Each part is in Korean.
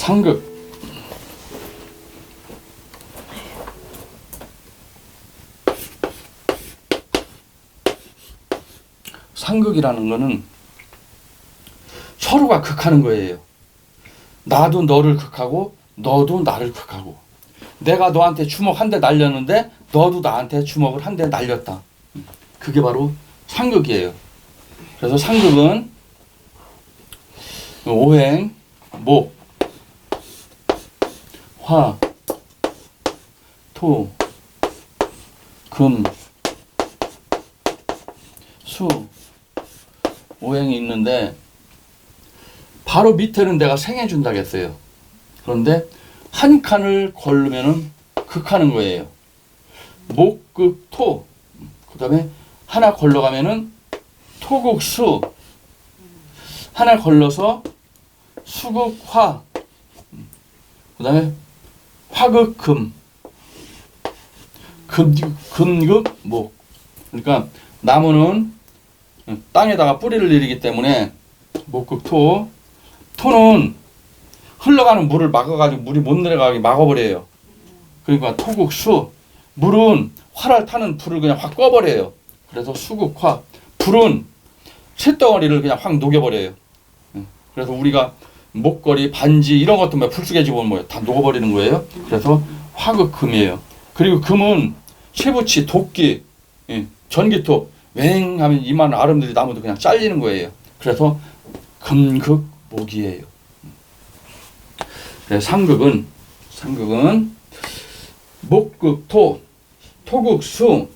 상극. 상극이라는 거는 서로가 극하는 거예요. 나도 너를 극하고 너도 나를 극하고, 내가 너한테 주먹 한 대 날렸는데 너도 나한테 주먹을 한 대 날렸다. 그게 바로 상극이에요. 그래서 상극은 오행, 목, 화, 토, 금, 수, 오행이 있는데 바로 밑에는 내가 생해준다고 했어요. 그런데 한 칸을 걸르면은 극하는 거예요. 목, 극, 토. 그 다음에 하나 걸러가면은 토극, 수. 하나 걸러서 수극, 화. 그 다음에 화극, 금. 금극, 목. 그러니까 나무는 땅에다가 뿌리를 내리기 때문에 목극, 토. 토는 흘러가는 물을 막아가지고 물이 못 내려가게 막아버려요. 그러니까 토극, 수. 물은 활을 타는 불을 그냥 확 꺼버려요. 그래서 수극, 화. 불은 쇳덩어리를 그냥 확 녹여버려요. 그래서 우리가 목걸이, 반지 이런 것도 불쑥해 집으면 뭐예요? 다 녹아버리는 거예요. 그래서 화극, 금이에요. 그리고 금은 쇠붙이, 도끼, 전기톱 웽 하면 이만 아름드리 나무도 그냥 잘리는 거예요. 그래서 금극, 목이에요. 그래서 상극은 목극, 토, 토극, 수,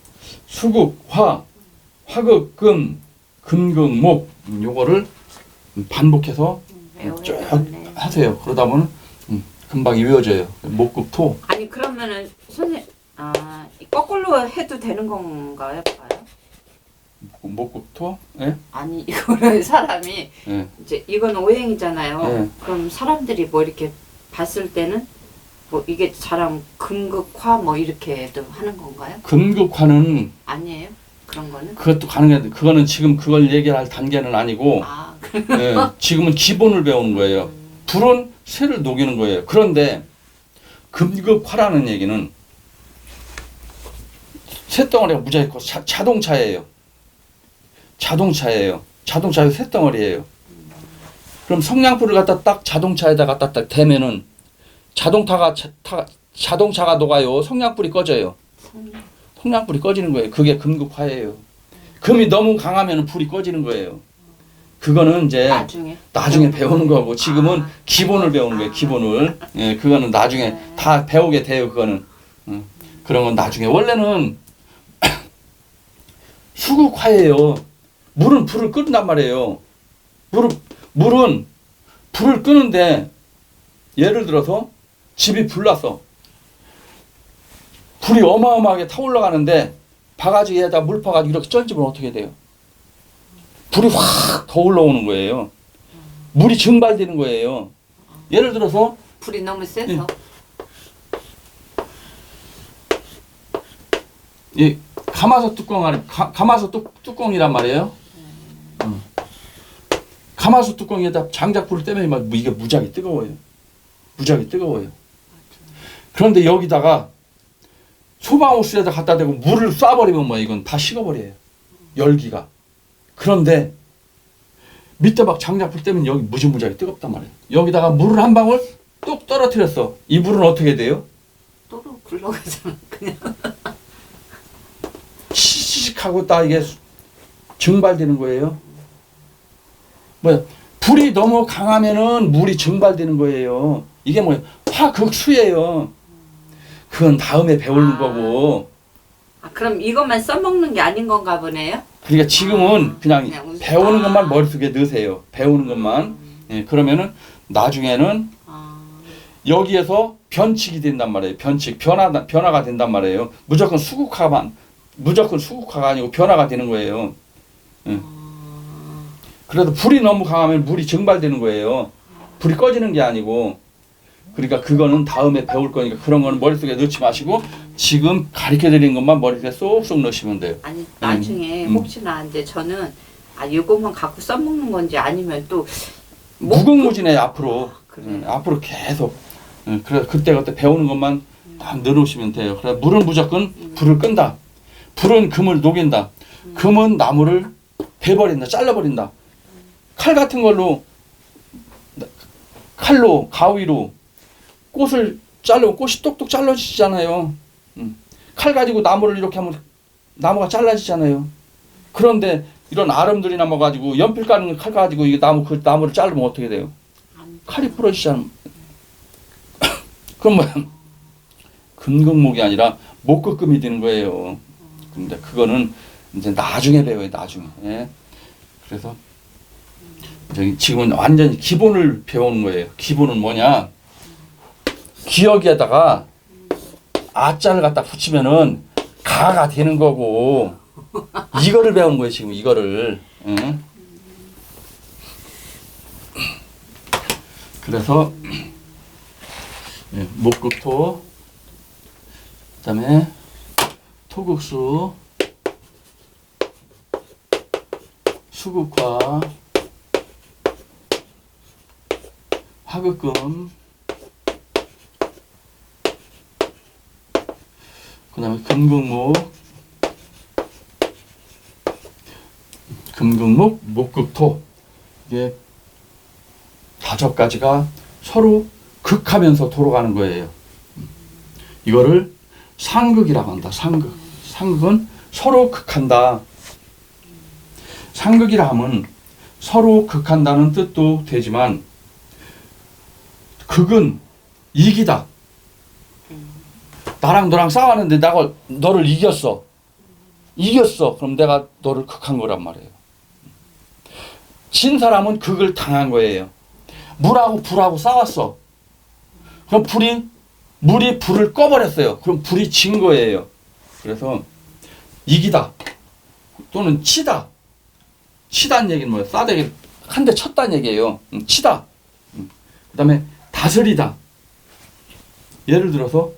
수극, 화, 화극, 금, 금극, 목. 요거를 반복해서 쭉 하세요. 그러다 보면 금방 외워져요. 목극, 토. 아니 그러면은 선생님, 거꾸로 해도 되는 건가요? 목극, 토? 예? 아니 이거를 사람이 예. 이제 이건 오행이잖아요. 예. 그럼 사람들이 뭐 이렇게 봤을 때는 뭐 이게 사람 금극화 뭐 이렇게도 하는 건가요? 금극화는 아니에요? 그런 거는? 그것도 가능한데 그거는 지금 그걸 얘기할 단계는 아니고 예, 지금은 기본을 배우는 거예요. 불은 쇠를 녹이는 거예요. 그런데 금극화라는 얘기는 쇳덩어리가 무지하게 커. 자동차예요. 자동차에서 쇳덩어리예요. 그럼 성냥불을 갖다 딱 자동차에다 갖다 딱 대면은 자동차가 녹아요. 성냥불이 꺼져요. 성냥불이 꺼지는 거예요. 그게 금극화예요. 금이 너무 강하면 불이 꺼지는 거예요. 그거는 이제 나중에 배우는 거고 지금은 기본을 배우는 거예요. 기본을. 예, 그거는 나중에 다 배우게 돼요. 그거는. 그런 건 나중에. 원래는 수극화예요. 물은 불을 끄는단 말이에요. 물은 불을 끄는데 예를 들어서 집이 불났어. 불이 어마어마하게 타올라가는데 바가지에다 물 퍼가지고 이렇게 쩔집으면 어떻게 돼요? 불이 확 더 올라오는 거예요. 물이 증발되는 거예요. 예를 들어서 불이 너무 세서 이 가마솥 뚜껑이란 말이에요. 가마솥 뚜껑에다 장작불을 떼면 이게 무지하게 뜨거워요. 그런데 여기다가 소방호스에다 갖다 대고 물을 쏴버리면 이건 다 식어버려요. 열기가. 그런데 밑에 막 장작불 떼면 여기 무지무지하게 뜨겁단 말이에요. 여기다가 물을 한 방울 뚝 떨어뜨렸어. 이 물은 어떻게 돼요? 또로 굴러가잖아 그냥. 치익하고 딱 이게 증발되는 거예요. 불이 너무 강하면은 물이 증발되는 거예요. 이게 화극수예요. 그건 다음에 배우는 거고. 그럼 이것만 써먹는 게 아닌 건가 보네요? 그러니까 지금은 그냥 배우는 것만 머릿속에 넣으세요. 배우는 것만. 예, 그러면은 나중에는 여기에서 변칙이 된단 말이에요. 변화가 된단 말이에요. 무조건 수극화가 아니고 변화가 되는 거예요. 예. 그래도 불이 너무 강하면 물이 증발되는 거예요. 불이 꺼지는 게 아니고. 그러니까 그거는 다음에 배울 거니까 그런 거는 머릿속에 넣지 마시고 지금 가르쳐드린 것만 머릿속에 쏙쏙 넣으시면 돼요. 아니 나중에 혹시나 이제 저는 이것만 갖고 써먹는 건지 아니면 또 무궁무진해 앞으로. 그래. 앞으로 계속 그래 그때 배우는 것만 딱 늘으시면 돼요. 그래 물은 무조건 불을 끈다. 불은 금을 녹인다. 금은 나무를 베버린다. 잘라버린다. 칼 같은 걸로 칼로 가위로 꽃을 자르면 꽃이 똑똑 잘라지잖아요. 칼 가지고 나무를 이렇게 하면 나무가 잘라지잖아요. 그런데 이런 아름드리 나무 가지고 연필 까는 칼 가지고 이 그 나무를 자르면 어떻게 돼요? 칼이 부러지잖아. 그럼 뭐야? 금극목이 아니라 목극금이 되는 거예요. 근데 그거는 이제 나중에 배워요. 나중에. 예? 그래서 지금은 완전히 기본을 배우는 거예요. 기본은 뭐냐? 기억에다가 아자를 갖다 붙이면은 가가 되는 거고 이거를 배우는 거예요. 지금 이거를. 예? 그래서 목극토, 그다음에 토극수, 수극화, 화극금, 그다음에 금극목, 목극토 이게 5가지가 서로 극하면서 돌아가는 거예요. 이거를 상극이라고 한다. 상극은 서로 극한다. 상극이라 하면 서로 극한다는 뜻도 되지만 극은 이기다. 나랑 너랑 싸웠는데 내가 너를 이겼어. 그럼 내가 너를 극한 거란 말이에요. 진 사람은 극을 당한 거예요. 물하고 불하고 싸웠어. 그럼 물이 불을 꺼버렸어요. 그럼 불이 진 거예요. 그래서 이기다 또는 치다. 치다는 얘기는 뭐예요? 싸대기 한 대 쳤다는 얘기예요. 치다. 그 다음에 다스리다. 예를 들어서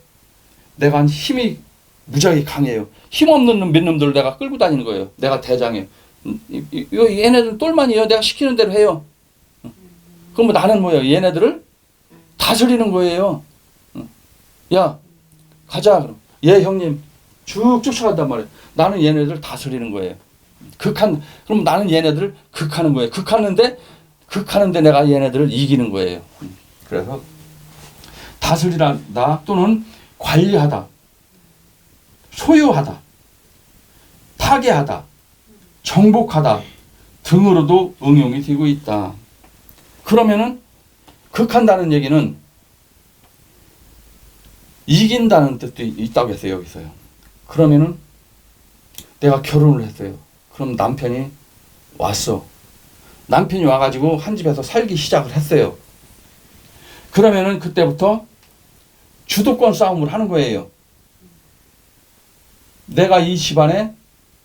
내가 힘이 무지하게 강해요. 힘없는 몇 놈들을 내가 끌고 다니는 거예요. 내가 대장이에요. 얘네들은 똘만이에요. 내가 시키는 대로 해요. 그럼 나는 뭐예요? 얘네들을 다스리는 거예요. 야, 가자. 그럼. 예, 형님. 쭉 쫓아간단 말이에요. 나는 얘네들 다스리는 거예요. 그럼 나는 얘네들을 극하는 거예요. 극하는데 내가 얘네들을 이기는 거예요. 그래서 다스리다 또는 관리하다, 소유하다, 타개하다, 정복하다 등으로도 응용이 되고 있다. 그러면은 극한다는 얘기는 이긴다는 뜻도 있다고 했어요. 여기서요. 그러면은 내가 결혼을 했어요. 그럼 남편이 왔어. 남편이 와가지고 한 집에서 살기 시작을 했어요. 그러면은 그때부터 주도권 싸움을 하는 거예요. 내가 이 집안에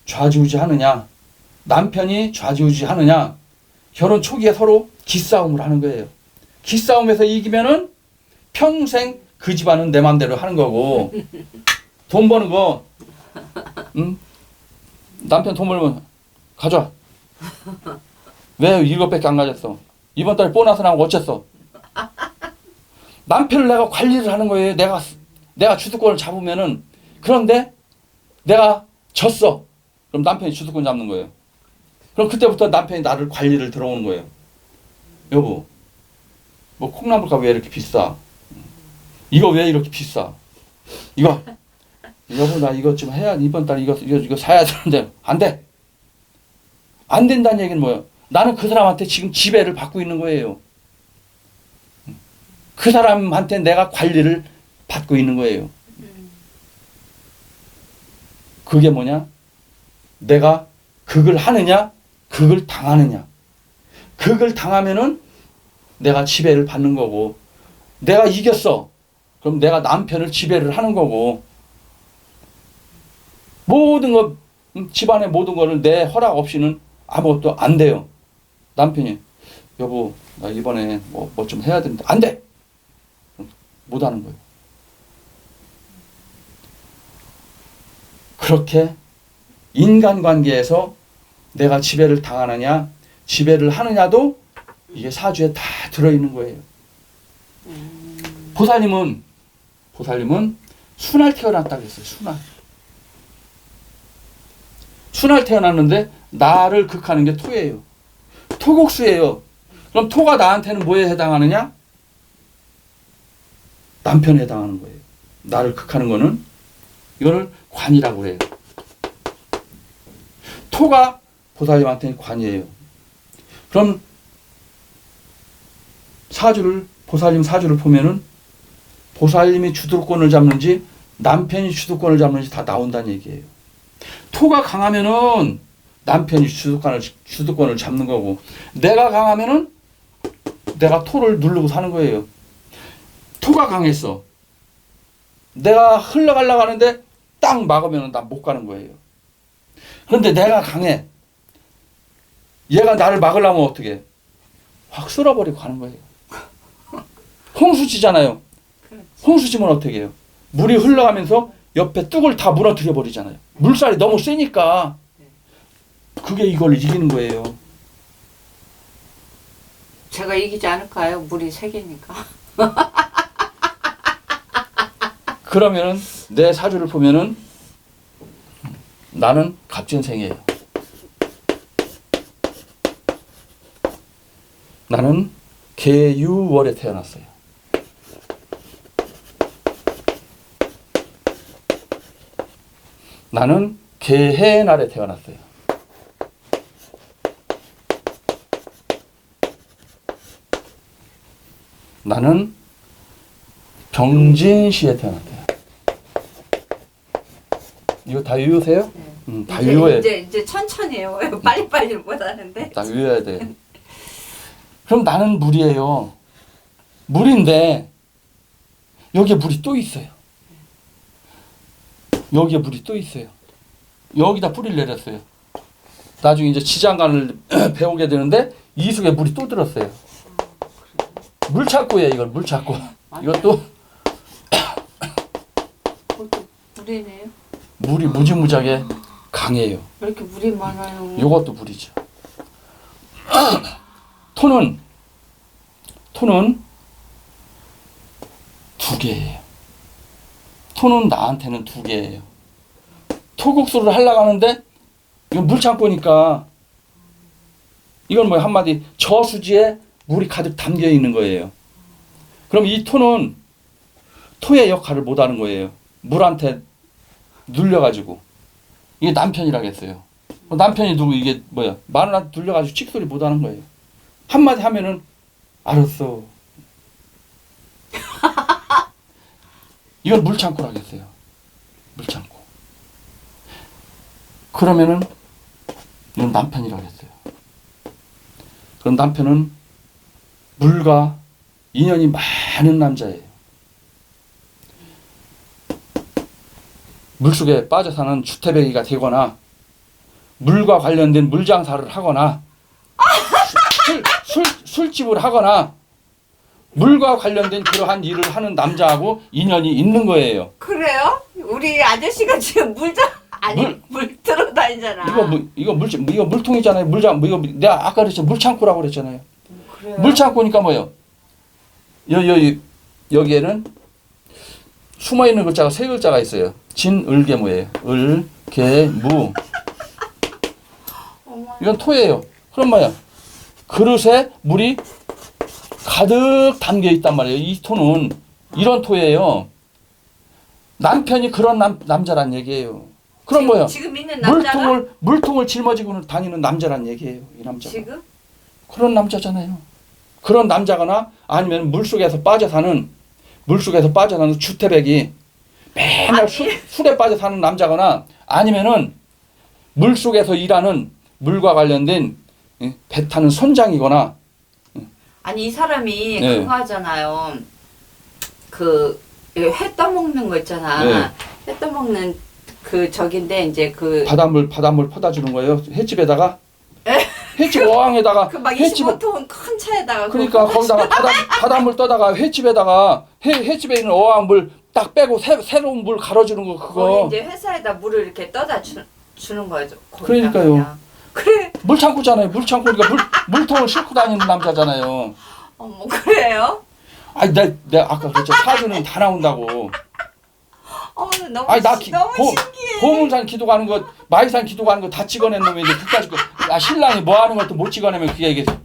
좌지우지 하느냐, 남편이 좌지우지 하느냐, 결혼 초기에 서로 기싸움을 하는 거예요. 기싸움에서 이기면은 평생 그 집안은 내 맘대로 하는 거고, 돈 버는 거, 남편 돈 벌면 가져와. 왜 이것밖에 안 가졌어? 이번 달에 보너스 나오고 어쨌어? 남편을 내가 관리를 하는 거예요. 내가 주도권을 잡으면은. 그런데 내가 졌어. 그럼 남편이 주도권 잡는 거예요. 그럼 그때부터 남편이 나를 관리를 들어오는 거예요. 여보, 뭐 콩나물값 왜 이렇게 비싸? 이거 왜 이렇게 비싸? 이거 여보 나 이것 좀 해야 이번 달 이거 사야 되는데 안 돼. 안 된다는 얘기는 뭐예요? 나는 그 사람한테 지금 지배를 받고 있는 거예요. 그 사람한테 내가 관리를 받고 있는 거예요. 그게 뭐냐? 내가 극을 하느냐, 극을 당하느냐. 극을 당하면은 내가 지배를 받는 거고, 내가 이겼어. 그럼 내가 남편을 지배를 하는 거고, 모든 거, 집안의 모든 거를 내 허락 없이는 아무것도 안 돼요. 남편이, 여보, 나 이번에 뭐 좀 해야 되는데, 안 돼! 못 하는 거예요. 그렇게 인간관계에서 내가 지배를 당하느냐, 지배를 하느냐도 이게 사주에 다 들어있는 거예요. 보살님은 순할 태어났다고 했어요. 순할 태어났는데 나를 극하는 게 토예요. 토국수예요. 그럼 토가 나한테는 뭐에 해당하느냐? 남편에 해당하는 거예요. 나를 극하는 거는 이거를 관이라고 해요. 토가 보살님한테는 관이에요. 그럼 보살님 사주를 보면은 보살님이 주도권을 잡는지 남편이 주도권을 잡는지 다 나온다는 얘기예요. 토가 강하면은 남편이 주도권을 잡는 거고, 내가 강하면은 내가 토를 누르고 사는 거예요. 토가 강했어. 내가 흘러가려고 하는데 딱 막으면 나 못 가는 거예요. 그런데 내가 강해. 얘가 나를 막으려면 어떻게 해? 확 쓸어버리고 가는 거예요. 홍수지잖아요. 홍수지면 어떻게 해요? 물이 흘러가면서 옆에 뚝을 다 무너뜨려 버리잖아요. 물살이 너무 세니까 그게 이걸 이기는 거예요. 제가 이기지 않을까요? 물이 세 개니까. 그러면은 내 사주를 보면은 나는 갑진생이에요. 나는 계유월에 태어났어요. 나는 개해의 날에 태어났어요. 나는 병진시에 태어났대요. 이거 다 외우세요? 네. 다 외워야 돼. 이제 천천히 해요. 빨리빨리 못 하는데. 다 외워야 돼. 그럼 나는 물이에요. 물인데 여기에 물이 또 있어요. 여기에 물이 또 있어요. 여기다 뿌리를 내렸어요. 나중에 이제 지장간을 배우게 되는데 이속에 물이 또 들었어요. 물창고예요. 이건 물창고. 이것도 그것도 물이네요. 물이 무지무지하게 강해요. 왜 이렇게 물이 많아요? 이것도 물이죠. 토는 두 개예요. 토는 나한테는 두 개예요. 토국수를 하려고 하는데 이건 물창고니까 이건 뭐 한마디 저수지에 물이 가득 담겨 있는 거예요. 그럼 이 토는 토의 역할을 못 하는 거예요. 물한테 눌려가지고. 이게 남편이라고 했어요. 남편이 누구 이게 뭐야? 마누라한테 눌려가지고 칙소리 못 하는 거예요. 한마디 하면은 알았어. 이건 물창고라고 했어요. 물창고. 그러면은 이건 남편이라고 했어요. 그럼 남편은 물과 인연이 많은 남자예요. 물속에 빠져 사는 주태배기가 되거나 물과 관련된 물장사를 하거나 술집을 하거나 물과 관련된 그러한 일을 하는 남자하고 인연이 있는 거예요. 그래요? 우리 아저씨가 지금 물 들어 다니잖아. 이거 물통이잖아요. 이거 내가 아까 그랬죠. 물창고라고 그랬잖아요. 그래요? 물창고니까 뭐예요? 여기에는 숨어 있는 글자가 세 글자가 있어요. 진을계무예요. 을계무. 이건 토예요. 그럼 뭐야? 그릇에 물이 가득 담겨 있단 말이에요. 이 토는 이런 토예요. 남편이 그런 남자란 얘기예요. 그럼 뭐야? 지금 있는 남자가 물통을 짊어지고 다니는 남자란 얘기예요. 이 남자. 지금? 그런 남자잖아요. 그런 남자거나 아니면 물속에서 빠져 사는 주태백이 맨날 술에 빠져 사는 남자거나 아니면은 물속에서 일하는 물과 관련된 배 타는 선장이거나. 아니 이 사람이 네. 그거 하잖아요. 회 떠먹는 거 있잖아. 네. 회 떠먹는 그 저긴데 이제 그 바닷물 퍼다 주는 거예요. 횟집에다가. 횟집 어항에다가 그 막 횟집 25톤 큰 차에다가 그러니까 거기다가 바닷물 떠다가 횟집에다가 횟집에 있는 어항물 딱 빼고 새로운 물 갈아주는 거 그거. 거기 이제 회사에다 물을 이렇게 떠다 주는 거죠. 그러니까요. 그냥. 그래. 물창고잖아요. 물창고니까 물통을 싣고 다니는 남자잖아요. 어머 그래요? 아니 내가 아까 그랬죠. 사주는 다 나온다고. 너무 아니 나 너무 신기해. 보문산 기도 가는 거, 마이산 기도 가는 거 다 찍어낸 놈인데 그까짓 거. 신랑이 뭐 하는 것도 못 찍어내면 그게 이게. 너무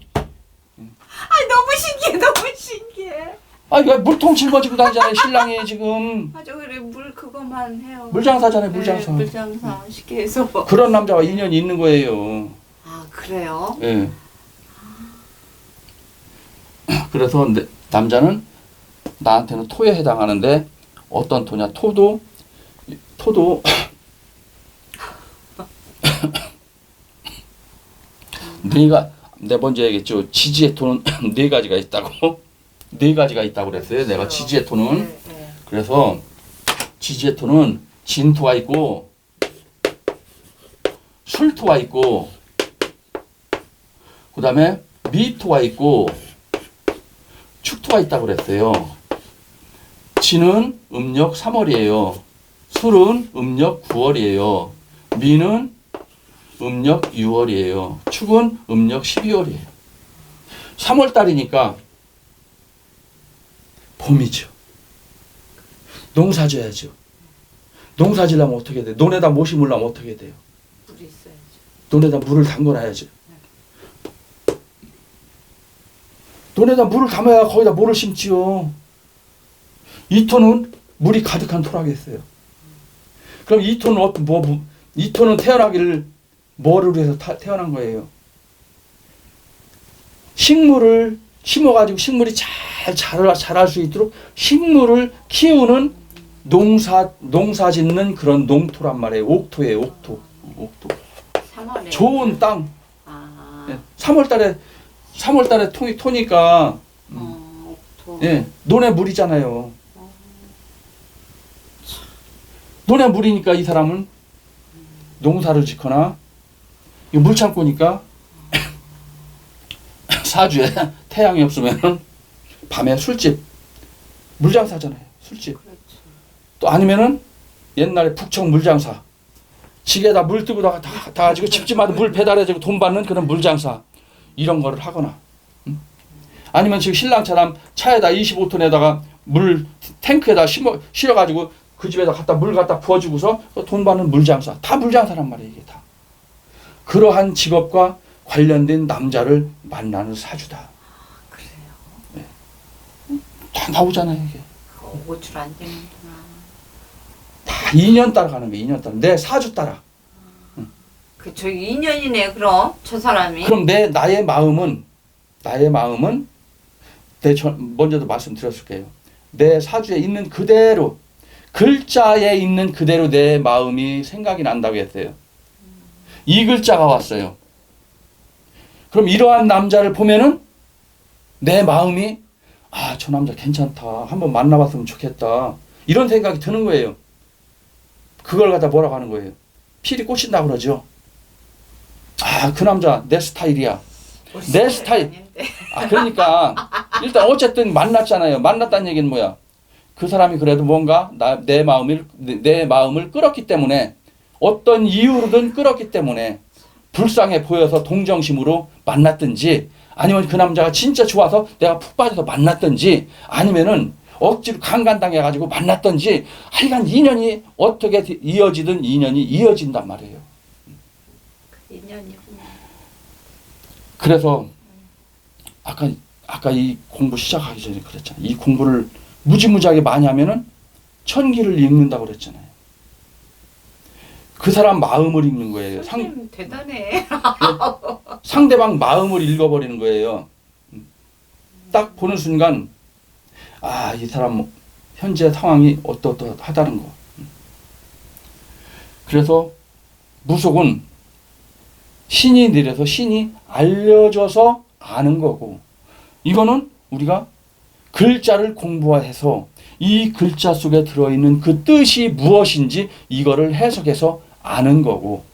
신기해. 너무 신기해. 왜 물통 짊어지고 다니잖아요. 신랑이 지금 저 그래 물 그거만 해요. 물장사잖아요. 물장사. 네, 물장사 쉽게 해서. 그런 남자와 인연이 있는 거예요. 그래요? 예. 그래서 남자는 나한테는 토에 해당하는데 어떤 토냐? 토도 내가 먼저 얘기했죠. 지지의 토는 네 가지가 있다고. 네 가지가 있다고 그랬어요. 내가 지지의 토는. 네. 그래서 지지의 토는 진토가 있고 술토가 있고 그다음에 미토가 있고 축토가 있다고 그랬어요. 진은 음력 3월이에요. 술은 음력 9월이에요. 미는 음력 6월이에요. 축은 음력 12월이에요. 3월 달이니까 봄이죠. 농사 져야죠. 농사 지려면 어떻게 돼요? 논에다 못 심으려면 어떻게 돼요? 물이 있어야죠. 논에다 물을 담궈놔야죠. 논에다 물을 담아야 거기다 뭐를 심지요. 이 토는 물이 가득한 토라겠어요. 그럼 이 토는 이 토는 태어나기를 뭐를 위해서 태어난 거예요? 식물을 심어가지고 식물이 잘 자랄 수 있도록 식물을 키우는 농사 짓는 그런 농토란 말이에요. 옥토예요. 옥토. 3월에. 좋은 땅. 3월달에 토니까 옥토. 논에 물이잖아요. 논에 물이니까 이 사람은 농사를 짓거나 물창고니까 사주에 태양이 없으면 밤에 술집 물장사잖아요. 술집. 그렇죠. 또 아니면은 옛날에 북청 물장사. 지게다 물 뜨고 다 가지고 집집마다 물 배달해주고 돈 받는 그런 물장사. 이런 거를 하거나. 아니면 지금 신랑처럼 차에다 25톤에다가 물 탱크에다 실어가지고 그 집에다 물 갖다 부어주고서 돈 받는 물장사. 다 물장사란 말이에요. 이게 다. 그러한 직업과 관련된 남자를 만나는 사주다. 그래요? 다 나오잖아요. 이게. 오줄 안 되는구나. 다 2년 따라가는 거예요. 2년 따라. 내 사주 따라. 저 2년이네 그럼 저 사람이. 그럼 나의 마음은 먼저도 말씀드렸을게요. 내 사주에 있는 그대로 글자에 있는 그대로 내 마음이 생각이 난다고 했어요. 이 글자가 왔어요. 그럼 이러한 남자를 보면은 내 마음이 저 남자 괜찮다. 한번 만나봤으면 좋겠다. 이런 생각이 드는 거예요. 그걸 갖다 뭐라고 하는 거예요? 필이 꽂힌다 그러죠. 그 남자 내 스타일이야. 내 스타일. 그러니까 일단 어쨌든 만났잖아요. 만났다는 얘기는 뭐야? 그 사람이 그래도 뭔가 내 마음을 끌었기 때문에 어떤 이유로든 끌었기 때문에 불쌍해 보여서 동정심으로 만났든지 아니면 그 남자가 진짜 좋아서 내가 푹 빠져서 만났든지 아니면은 억지로 강간당해가지고 만났든지 하여간 인연이 어떻게 이어지든 인연이 이어진단 말이에요. 인연이구나. 그래서 아까 이 공부 시작하기 전에 그랬잖아요. 이 공부를 무지무지하게 많이 하면은 천기를 읽는다고 그랬잖아요. 그 사람 마음을 읽는 거예요. 선생님 대단해. 상대방 마음을 읽어버리는 거예요. 딱 보는 순간 이 사람 현재 상황이 어떠하다는 거. 그래서 무속은 신이 내려서 신이 알려줘서 아는 거고 이거는 우리가 글자를 공부해서 이 글자 속에 들어있는 그 뜻이 무엇인지 이거를 해석해서 아는 거고.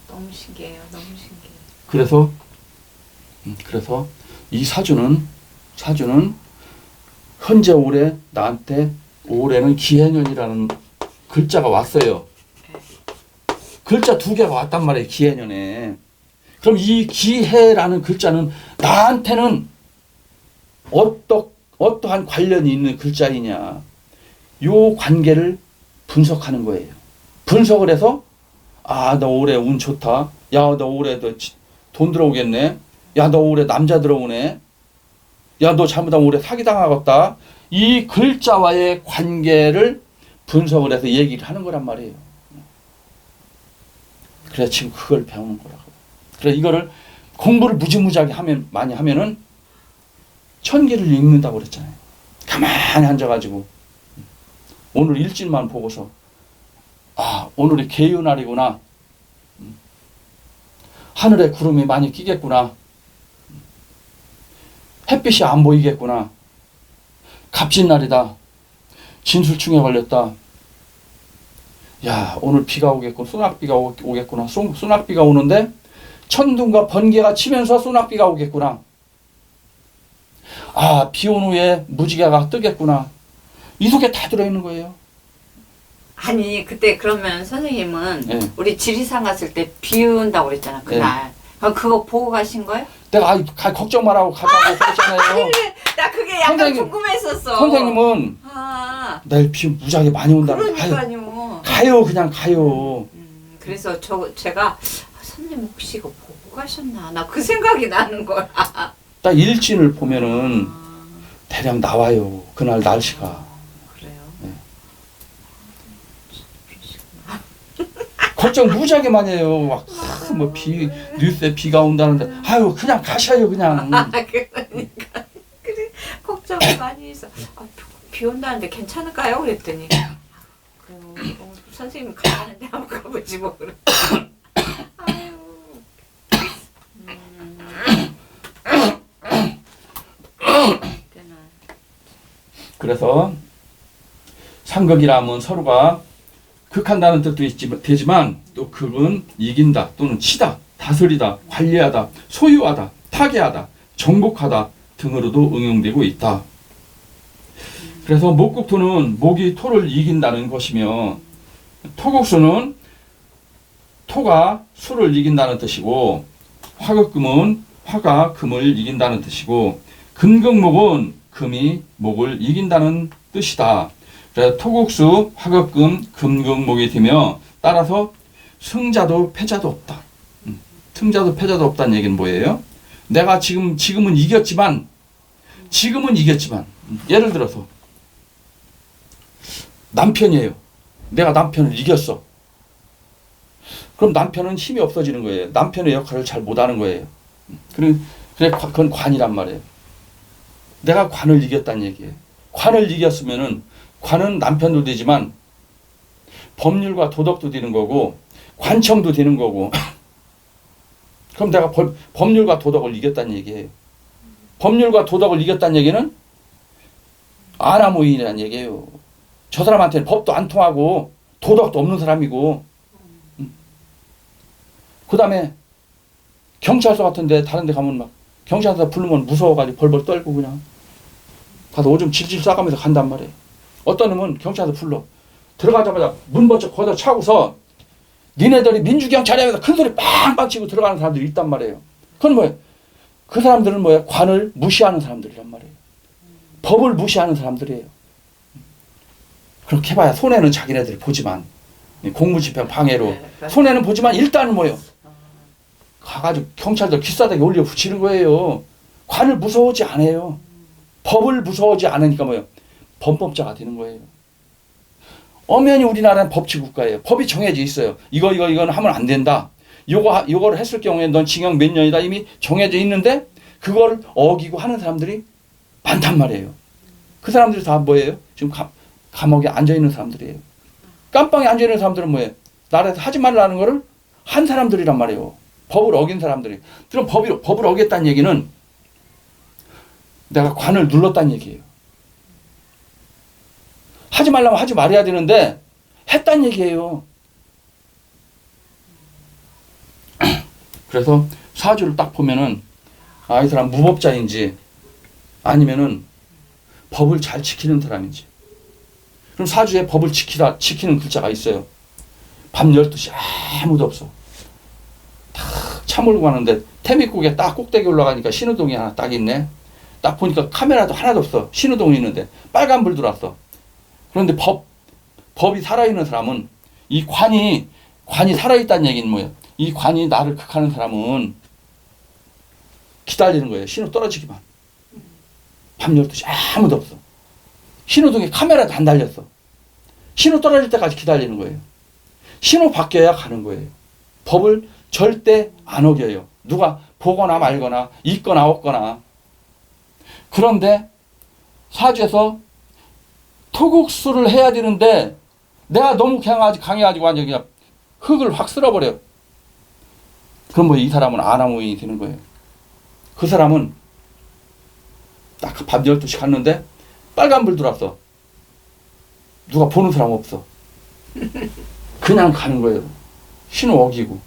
너무 신기해요. 너무 신기해요. 그래서 이 사주는 현재 올해 나한테 올해는 기해년이라는 글자가 왔어요. 글자 2개가 왔단 말이에요. 기해년에. 그럼 이 기해라는 글자는 나한테는 어떠한 관련이 있는 글자이냐. 요 관계를 분석하는 거예요. 분석을 해서 너 올해 운 좋다. 야, 너 올해 돈 들어오겠네. 야, 너 올해 남자 들어오네. 야, 너 잘못하면 올해 사기당하겠다. 이 글자와의 관계를 분석을 해서 얘기를 하는 거란 말이에요. 그래서 지금 그걸 배우는 거라고. 그래서 이거를 공부를 무지무지하게 많이 하면은 천기를 읽는다고 그랬잖아요. 가만히 앉아가지고 오늘 일진만 보고서 오늘이 개유날이구나. 하늘에 구름이 많이 끼겠구나. 햇빛이 안 보이겠구나. 갑진날이다. 진술충에 걸렸다. 야, 오늘 비가 오겠군. 소낙비가 오겠구나. 소낙비가 오는데 천둥과 번개가 치면서 소낙비가 오겠구나. 비 온 후에 무지개가 뜨겠구나. 이 속에 다 들어있는 거예요. 아니 그때 그러면 선생님은 네. 우리 지리산 갔을 때 비 온다고 그랬잖아 그날. 그럼 그거 보고 가신 거예요? 내가 걱정 말라고 가자고 그랬잖아요. 나 그게 약간 선생님, 궁금했었어. 선생님은 내일 비 무지하게 많이 온다는 그러니까요. 가요 그냥 가요. 그래서 제가 선생님 혹시 이거 보고 가셨나? 나 그 생각이 나는 거야. 딱 일진을 보면은 대략 나와요. 그날 날씨가. 그래요? 네. 걱정 무지하게 많이 해요. 막 뉴스에 비가 온다는데 그냥 가셔요 그냥. 그러니까 그래 걱정 많이 했어. 비 온다는데 괜찮을까요? 그랬더니 그럼 선생님 가는데 한번 가보지 뭐 그래. 아유. 그래서 상극이라면 서로가 극한다는 뜻도 되지만 또 극은 이긴다 또는 치다, 다스리다, 관리하다, 소유하다, 타개하다, 정복하다 등으로도 응용되고 있다. 그래서 목국토는 목이 토를 이긴다는 것이며 토국수는 토가 수를 이긴다는 뜻이고 화극금은 화가 금을 이긴다는 뜻이고 금극목은 금이 목을 이긴다는 뜻이다. 그래서 토국수, 화극금, 금극목이 되며 따라서 승자도 패자도 없다. 승자도 패자도 없다는 얘기는 뭐예요? 내가 지금은 이겼지만 예를 들어서 남편이에요. 내가 남편을 이겼어. 그럼 남편은 힘이 없어지는 거예요. 남편의 역할을 잘 못하는 거예요. 그래 그건 관이란 말이에요. 내가 관을 이겼다는 얘기예요. 관을 이겼으면은 관은 남편도 되지만 법률과 도덕도 되는 거고 관청도 되는 거고 그럼 내가 법률과 도덕을 이겼다는 얘기예요. 법률과 도덕을 이겼다는 얘기는 아나무인이라는 얘기예요. 저 사람한테는 법도 안 통하고 도덕도 없는 사람이고 그 다음에 경찰서 같은데 다른 데 가면 막 경찰서 부르면 무서워가지고 벌벌 떨고 그냥 가서 오줌 질질 싸가면서 간단 말이에요. 어떤 놈은 경찰서 불러 들어가자마자 문 번쩍 걷어 차고서 니네들이 민주경찰이라면서 큰 소리 빵빵 치고 들어가는 사람들이 있단 말이에요. 그건 뭐예요? 그 사람들은 뭐예요? 관을 무시하는 사람들이란 말이에요. 법을 무시하는 사람들이에요. 그렇게 해봐야 손해는 자기네들이 보지만 공무집행 방해로 손해는 보지만 일단은 뭐예요? 가가지고 경찰들 귓사닥에 올려 붙이는 거예요. 관을 무서워하지 않아요. 법을 무서워하지 않으니까 뭐예요? 범법자가 되는 거예요. 엄연히 우리나라는 법치국가예요. 법이 정해져 있어요. 이거는 하면 안 된다. 요거를 했을 경우에 넌 징역 몇 년이다 이미 정해져 있는데 그걸 어기고 하는 사람들이 많단 말이에요. 그 사람들이 다 뭐예요? 지금 감옥에 앉아있는 사람들이에요. 깜빵에 앉아있는 사람들은 뭐예요? 나라에서 하지 말라는 거를 한 사람들이란 말이에요. 법을 어긴 사람들이. 그럼 법을 어겼다는 얘기는 내가 관을 눌렀다는 얘기예요. 하지 말라면 하지 말아야 되는데 했다는 얘기예요. 그래서 사주를 딱 보면은 이 사람 무법자인지 아니면은 법을 잘 지키는 사람인지. 그럼 사주에 법을 지키는 글자가 있어요. 밤 12시 아무도 없어. 다 차 몰고 가는데 태미국에 딱 꼭대기 올라가니까 신호등이 하나 딱 있네. 딱 보니까 카메라도 하나도 없어. 신호등이 있는데 빨간불 들어왔어. 그런데 법이 살아있는 사람은 이 관이 살아있다는 얘기는 뭐예요? 이 관이 나를 극하는 사람은 기다리는 거예요. 신호 떨어지기만. 밤 12시 아무도 없어. 신호등에 카메라도 안 달렸어. 신호 떨어질 때까지 기다리는 거예요. 신호 바뀌어야 가는 거예요. 법을 절대 안 어겨요. 누가 보거나 말거나 있거나 없거나. 그런데 사주에서 토국수를 해야 되는데 내가 너무 강해가지고 완전히 그냥 흙을 확 쓸어버려. 그럼 뭐 이 사람은 아나무인이 되는 거예요. 그 사람은 딱 밤 12시 갔는데 빨간불 들어왔어. 누가 보는 사람 없어. 그냥 가는 거예요. 신호 어기고.